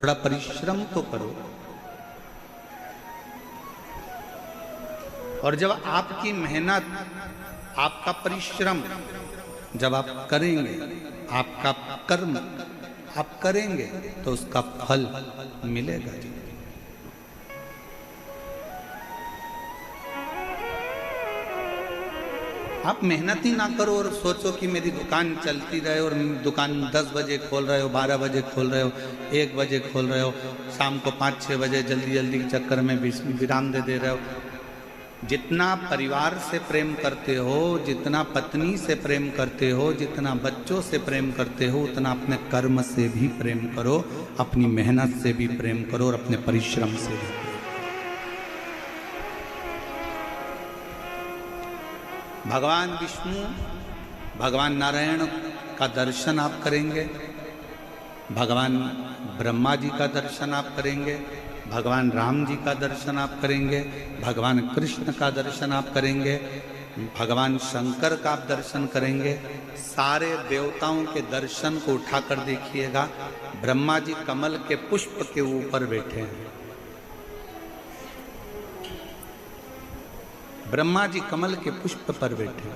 थोड़ा परिश्रम तो करो। और जब आपकी मेहनत, आपका परिश्रम जब आप करेंगे, आपका कर्म आप करेंगे तो उसका फल मिलेगा। आप मेहनत ही ना करो और सोचो कि मेरी दुकान चलती रहे, और दुकान 10 बजे खोल रहे हो, 12 बजे खोल रहे हो, 1 बजे खोल रहे हो, शाम को 5-6 बजे जल्दी जल्दी के चक्कर में विराम दे रहे हो। जितना परिवार से प्रेम करते हो, जितना पत्नी से प्रेम करते हो, जितना बच्चों से प्रेम करते हो, उतना अपने कर्म से भी प्रेम करो, अपनी मेहनत से भी प्रेम करो और अपने परिश्रम से भी। भगवान विष्णु, भगवान नारायण का दर्शन आप करेंगे, भगवान ब्रह्मा जी का दर्शन आप करेंगे, भगवान राम जी का दर्शन आप करेंगे, भगवान कृष्ण का दर्शन आप करेंगे, भगवान शंकर का आप दर्शन करेंगे। सारे देवताओं के दर्शन को उठाकर देखिएगा, ब्रह्मा जी कमल के पुष्प के ऊपर बैठे हैं। ब्रह्मा जी कमल के पुष्प पर बैठे,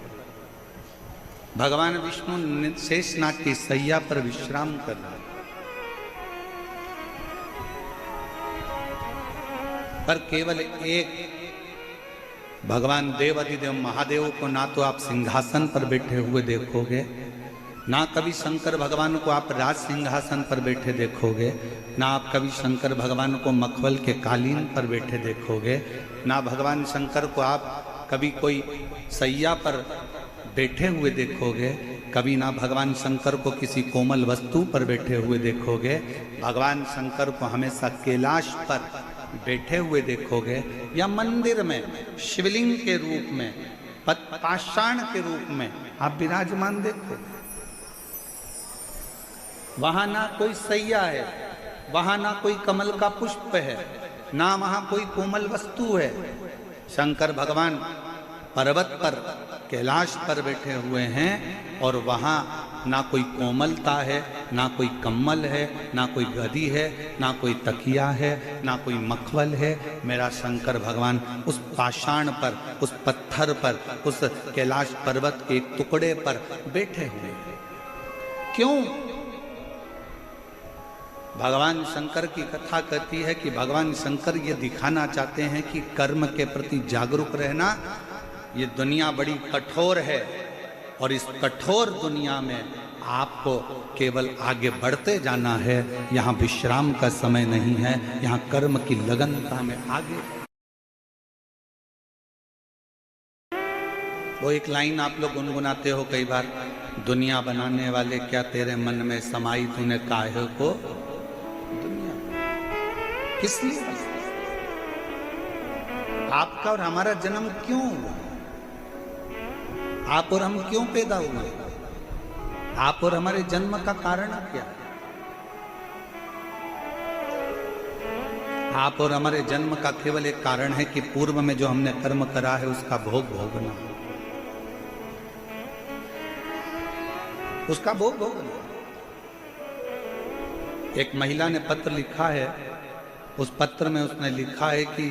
भगवान विष्णु शेषनाग की सैया पर विश्राम कर रहे, पर केवल एक भगवान देवाधिदेव महादेव को ना तो आप सिंहासन पर बैठे हुए देखोगे, ना कभी शंकर भगवान को आप राज सिंहासन पर बैठे देखोगे, ना आप कभी शंकर भगवान को मखमल के कालीन पर बैठे देखोगे, ना भगवान शंकर को आप कभी कोई सैया पर बैठे हुए देखोगे, कभी ना भगवान शंकर को किसी कोमल वस्तु पर बैठे हुए देखोगे। भगवान शंकर को हमेशा कैलाश पर बैठे हुए देखोगे, या मंदिर में शिवलिंग के रूप में, पाषाण के रूप में आप विराजमान देखो। वहां ना कोई सैया है, वहां ना कोई कमल का पुष्प है, ना वहां कोई कोमल वस्तु है। शंकर भगवान पर्वत पर, कैलाश पर बैठे हुए हैं, और वहां ना कोई कोमलता है, ना कोई कम्मल है, ना कोई गदी है, ना कोई तकिया है, ना कोई मखमल है। मेरा शंकर भगवान उस पाषाण पर, उस पत्थर पर, उस कैलाश पर्वत के एक टुकड़े पर बैठे हुए हैं। क्यों? भगवान शंकर की कथा कहती है कि भगवान शंकर ये दिखाना चाहते हैं कि कर्म के प्रति जागरूक रहना। ये दुनिया बड़ी कठोर है, और इस कठोर दुनिया में आपको केवल आगे बढ़ते जाना है। यहाँ विश्राम का समय नहीं है, यहाँ कर्म की लगनता में आगे। वो एक लाइन आप लोग गुनगुनाते हो कई बार, दुनिया बनाने वाले क्या तेरे मन में समाई तूने काहे को दुनिया। किस लिए? आपका और हमारा जन्म क्यों हुआ? आप और हम क्यों पैदा हुए? आप और हमारे जन्म का कारण क्या? आप और हमारे जन्म का केवल एक कारण है कि पूर्व में जो हमने कर्म करा है उसका भोग भोगना, उसका भोग भोगना। एक महिला ने पत्र लिखा है, उस पत्र में उसने लिखा है कि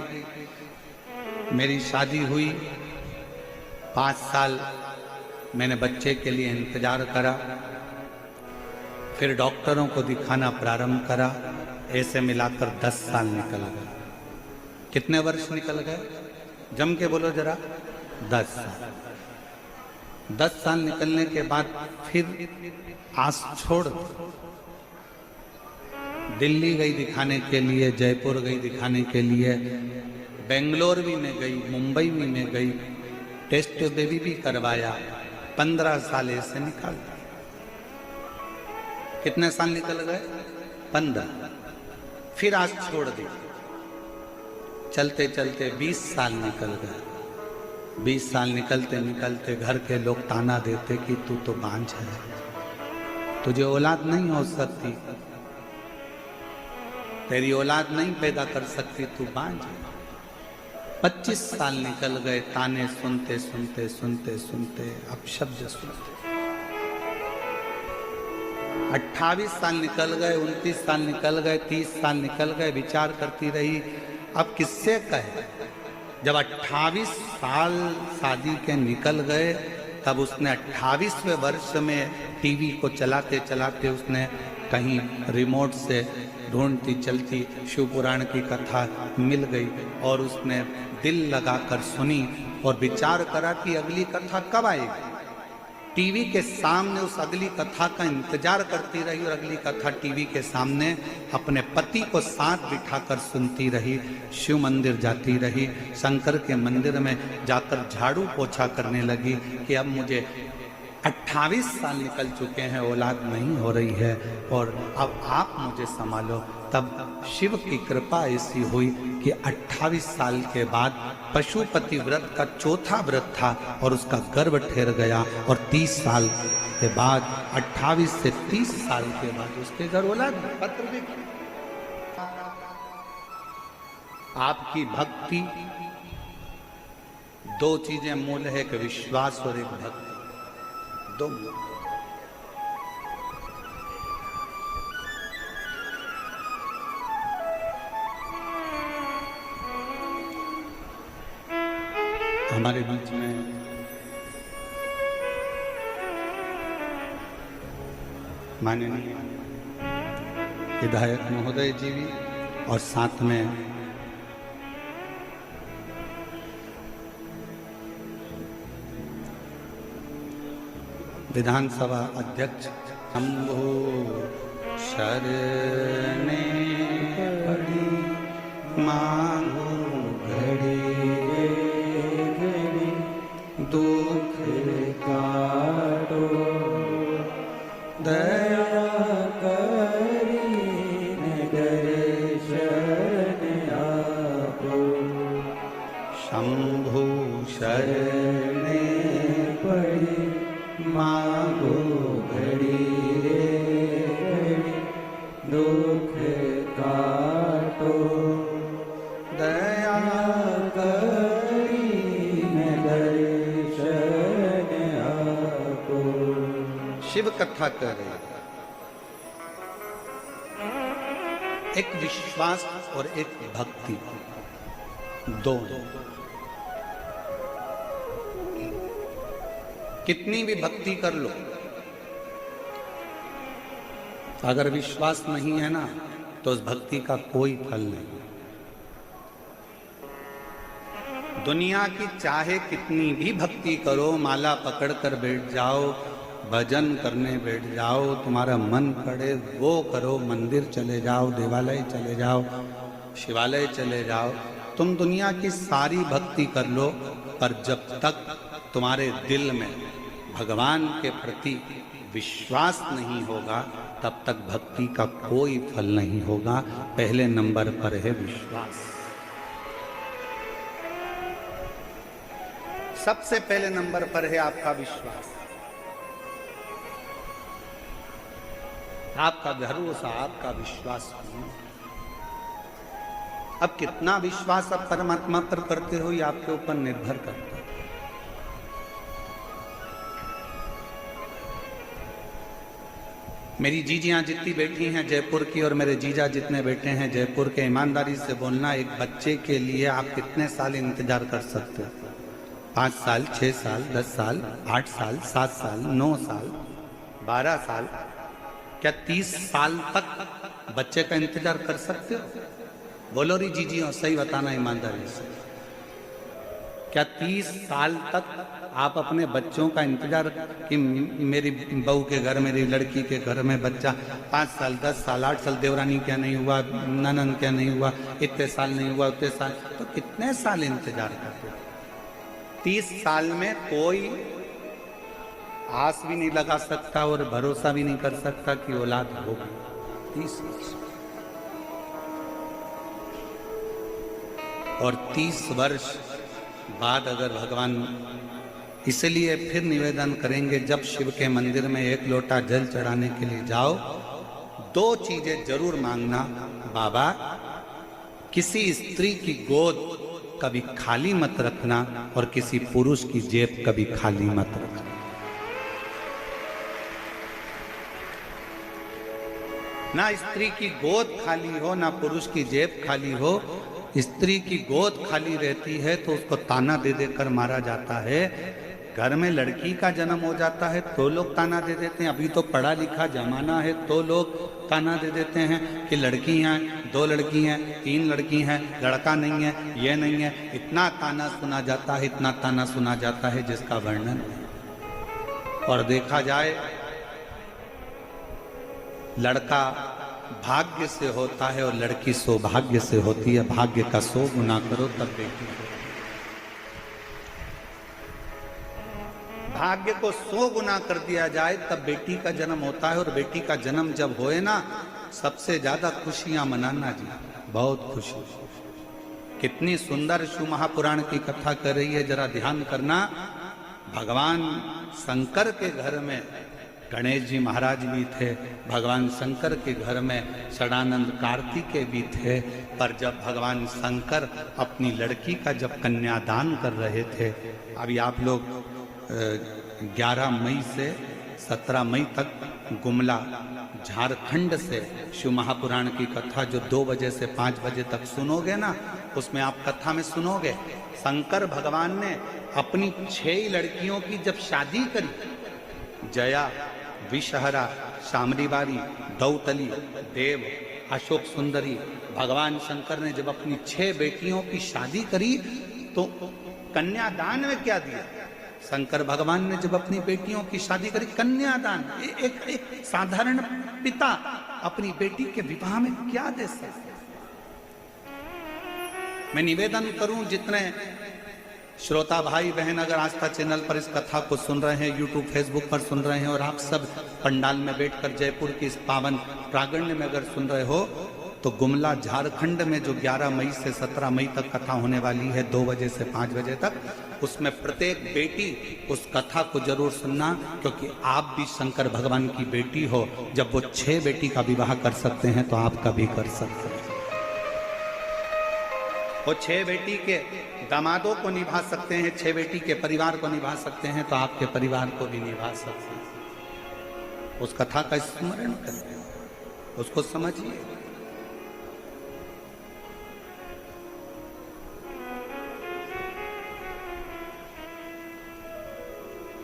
मेरी शादी हुई, 5 साल मैंने बच्चे के लिए इंतजार करा, फिर डॉक्टरों को दिखाना प्रारंभ करा, ऐसे मिलाकर 10 साल निकल गए। कितने वर्ष निकल गए? जम के बोलो जरा। 10 साल। 10 साल निकलने के बाद फिर आस छोड़ दिल्ली गई दिखाने के लिए, जयपुर गई दिखाने के लिए, बेंगलोर भी में गई, मुंबई भी में गई, टेस्ट बेबी भी करवाया। 15 साल ऐसे निकाल। कितने साल निकल गए? 15। फिर आज छोड़ दी, चलते चलते 20 साल निकल गए। 20 साल निकलते निकलते घर के लोग ताना देते कि तू तो बांझ है, तुझे औलाद नहीं हो सकती, तेरी औलाद नहीं पैदा कर सकती, तू बांझ है। 25 साल निकल गए, ताने सुनते सुनते सुनते सुनते, अब शब्द सुनते। 28 साल निकल गए, 29 साल निकल गए, 30 साल निकल गए, विचार करती रही अब किससे कहे। जब 28 साल शादी के निकल गए तब उसने 28वें वर्ष में टीवी को चलाते चलाते उसने कहीं रिमोट से ढूंढती चलती शिव पुराण की कथा मिल गई और उसने दिल लगाकर सुनी और विचार करा कि अगली कथा कब आएगी। टीवी के सामने उस अगली कथा का इंतजार करती रही और अगली कथा टीवी के सामने अपने पति को साथ बिठाकर सुनती रही। शिव मंदिर जाती रही, शंकर के मंदिर में जाकर झाड़ू पोछा करने लगी कि अब मुझे 28 साल निकल चुके हैं, औलाद नहीं हो रही है और अब आप मुझे संभालो। तब शिव की कृपा ऐसी हुई कि 28 साल के बाद पशुपति व्रत का चौथा व्रत था और उसका गर्भ ठहर गया और 30 साल के बाद 28 से 30 साल के बाद उसके घर औलाद पत्र भी। आपकी भक्ति, दो चीजें मूल है, एक विश्वास और एक भक्ति, दो। हमारे बीच में माननीय विधायक महोदय जी भी और साथ में विधानसभा अध्यक्ष शंभो शरणे पड़ी मांगो घड़ी घड़ी दुख काटो दया करी दर्शन आपो शंभो शरणे पड़ी मांगो घड़ी रे घड़ी दुख काटो दया करी दर्शन आपो। शिव कथा कर रहे, एक विश्वास और एक भक्ति, दो। कितनी भी भक्ति कर लो, अगर विश्वास नहीं है ना तो उस भक्ति का कोई फल नहीं। दुनिया की चाहे कितनी भी भक्ति करो, माला पकड़कर बैठ जाओ, भजन करने बैठ जाओ, तुम्हारा मन करे वो करो, मंदिर चले जाओ, देवालय चले जाओ, शिवालय चले जाओ, तुम दुनिया की सारी भक्ति कर लो, पर जब तक तुम्हारे दिल में भगवान के प्रति विश्वास नहीं होगा तब तक भक्ति का कोई फल नहीं होगा। पहले नंबर पर है विश्वास। सबसे पहले नंबर पर है आपका विश्वास, आपका भरोसा, आपका विश्वास। अब कितना विश्वास आप परमात्मा पर करते हो ये आपके ऊपर निर्भर करता है। मेरी जीजियां जितनी बैठी हैं जयपुर की और मेरे जीजा जितने बैठे हैं जयपुर के, ईमानदारी से बोलना, एक बच्चे के लिए आप कितने साल इंतजार कर सकते हो? 5 साल, 6 साल, 10 साल, 8 साल, 7 साल, 9 साल, 12 साल, क्या 30 साल तक बच्चे का इंतजार कर सकते हो? बोलो री जीजियों, सही बताना ईमानदारी से, क्या 30 साल तक आप अपने बच्चों का इंतजार कि मेरी बहू के घर, मेरी लड़की के घर में बच्चा 5 साल, 10 साल, 8 साल, देवरानी क्या नहीं हुआ, ननन क्या नहीं हुआ, इतने साल नहीं हुआ, उतने साल, तो कितने साल इंतजार करते? 30 साल में कोई आस भी नहीं लगा सकता और भरोसा भी नहीं कर सकता कि औलाद होगी। 30 वर्ष और 30 वर्ष बाद अगर भगवान, इसलिए फिर निवेदन करेंगे जब शिव के मंदिर में 1 लोटा जल चढ़ाने के लिए जाओ, 2 चीजें जरूर मांगना। बाबा, किसी स्त्री की गोद कभी खाली मत रखना और किसी पुरुष की जेब कभी खाली मत रखना। ना स्त्री की गोद खाली हो, ना पुरुष की जेब खाली हो। स्त्री की गोद खाली रहती है तो उसको ताना दे देकर मारा जाता है। घर में लड़की का जन्म हो जाता है तो लोग ताना दे देते हैं। अभी तो पढ़ा लिखा जमाना है तो लोग ताना दे देते हैं कि लड़की हैं, 2 लड़की हैं, 3 लड़की हैं, लड़का नहीं है, ये नहीं है। इतना ताना सुना जाता है, इतना ताना सुना जाता है जिसका वर्णन नहीं। और देखा जाए लड़का भाग्य से होता है और लड़की सौभाग्य से होती है। भाग्य का 100 गुना करो तब बेटी। भाग्य को 100 गुना कर दिया जाए तब बेटी का जन्म होता है। और बेटी का जन्म जब होए ना, सबसे ज्यादा खुशियां मनाना जी, बहुत खुशी। कितनी सुंदर शिव महापुराण की कथा कर रही है, जरा ध्यान करना। भगवान शंकर के घर में गणेश जी महाराज भी थे, भगवान शंकर के घर में षडानंद कार्तिकेय भी थे। पर जब भगवान शंकर अपनी लड़की का जब कन्यादान कर रहे थे, अभी आप लोग 11 मई से 17 मई तक गुमला झारखंड से शिव महापुराण की कथा जो 2 बजे से 5 बजे तक सुनोगे ना, उसमें आप कथा में सुनोगे शंकर भगवान ने अपनी 6 लड़कियों की जब शादी करी, जया, विषहरा, शामरीवारी, दौतली, देव, अशोक सुंदरी, भगवान शंकर ने जब अपनी 6 बेटियों की शादी करी तो कन्यादान में क्या दिया? शंकर भगवान ने जब अपनी बेटियों की शादी करी, कन्यादान। एक साधारण पिता अपनी बेटी के विवाह में क्या दे सकते? मैं निवेदन करूं, जितने श्रोता भाई बहन अगर आस्था चैनल पर इस कथा को सुन रहे हैं, यूट्यूब फेसबुक पर सुन रहे हैं, और आप सब पंडाल में बैठकर जयपुर की इस पावन प्रांगण में अगर सुन रहे हो, तो गुमला झारखंड में जो 11 मई से 17 मई तक कथा होने वाली है 2 बजे से 5 बजे तक, उसमें प्रत्येक बेटी उस कथा को जरूर सुनना, क्योंकि आप भी शंकर भगवान की बेटी हो। जब वो 6 बेटी का विवाह कर सकते हैं तो आपका भी कर सकते हैं। वो 6 बेटी के दामादों को निभा सकते हैं, 6 बेटी के परिवार को निभा सकते हैं, तो आपके परिवार को भी निभा सकते हैं। उस कथा का स्मरण करिए, उसको समझिए।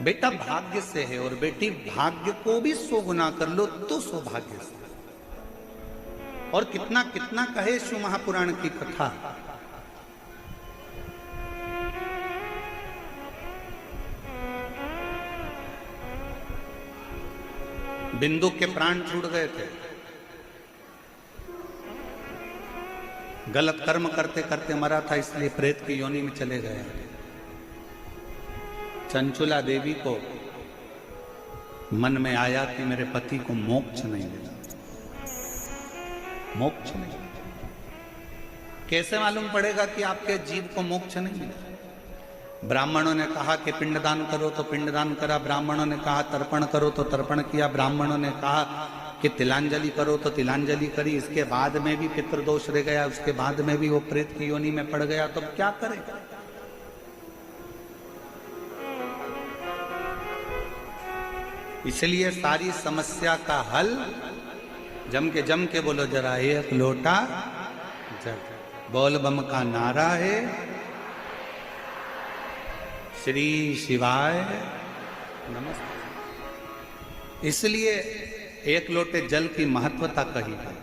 बेटा भाग्य से है, और बेटी भाग्य को भी 100 गुना कर लो तो सौभाग्य से। और कितना कितना कहे शिव महापुराण की कथा। बिंदु के प्राण छूट गए थे, गलत कर्म करते करते मरा था, इसलिए प्रेत की योनि में चले गए। चंचुला देवी को मन में आया कि मेरे पति को मोक्ष नहीं मिला, मोक्ष नहीं। कैसे मालूम पड़ेगा कि आपके जीव को मोक्ष नहीं मिला? ब्राह्मणों ने कहा कि पिंडदान करो तो पिंडदान करा, ब्राह्मणों ने कहा तर्पण करो तो तर्पण किया, ब्राह्मणों ने कहा कि तिलांजलि करो तो तिलांजलि करी। इसके बाद में भी पितृदोष रह गया, उसके बाद में भी वो प्रेत की योनि में पड़ गया, तो क्या करेगा? इसलिए सारी समस्या का हल जम के बोलो जरा, 1 लोटा जल। बोल बम का नारा है, श्री शिवाय नमस्ते। इसलिए 1 लोटे जल की महत्वता कही है।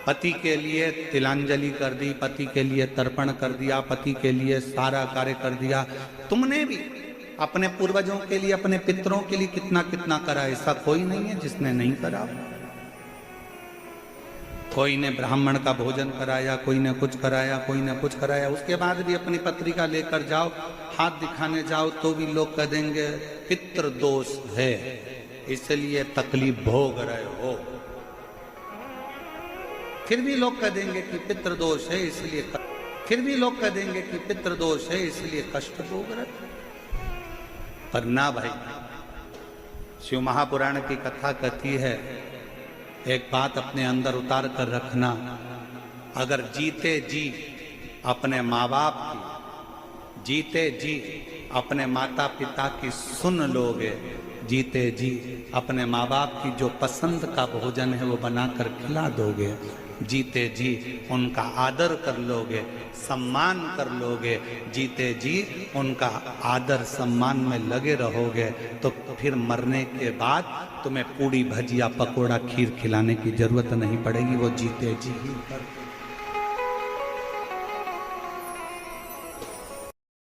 पति के लिए तिलांजलि कर दी, पति के लिए तर्पण कर दिया, पति के लिए सारा कार्य कर दिया। तुमने भी अपने पूर्वजों के लिए, अपने पितरों के लिए कितना कितना करा। ऐसा कोई नहीं है जिसने नहीं करा। कोई ने ब्राह्मण का भोजन कराया, कोई ने कुछ कराया, कोई ने कुछ कराया। उसके बाद भी अपनी पत्रिका लेकर जाओ, हाथ दिखाने जाओ, तो भी लोग कह देंगे पितृ दोष है, इसलिए तकलीफ भोग रहे हो। फिर भी लोग कह देंगे कि पितृ दोष है, इसलिए फिर भी लोग कह देंगे कि पितृ दोष है, इसलिए कष्ट भोग रहे। पर ना भाई, शिव महापुराण की कथा कहती है, एक बात अपने अंदर उतार कर रखना, अगर जीते जी अपने माँ बाप की, जीते जी अपने माता पिता की सुन लोगे जीते जी अपने माँ बाप की जो पसंद का भोजन है वो बनाकर खिला दोगे, जीते जी उनका आदर कर लोगे, सम्मान कर लोगे, जीते जी उनका आदर सम्मान में लगे रहोगे, तो फिर मरने के बाद तुम्हें पूड़ी भजिया पकोड़ा खीर खिलाने की जरूरत नहीं पड़ेगी, वो जीते जी ही कर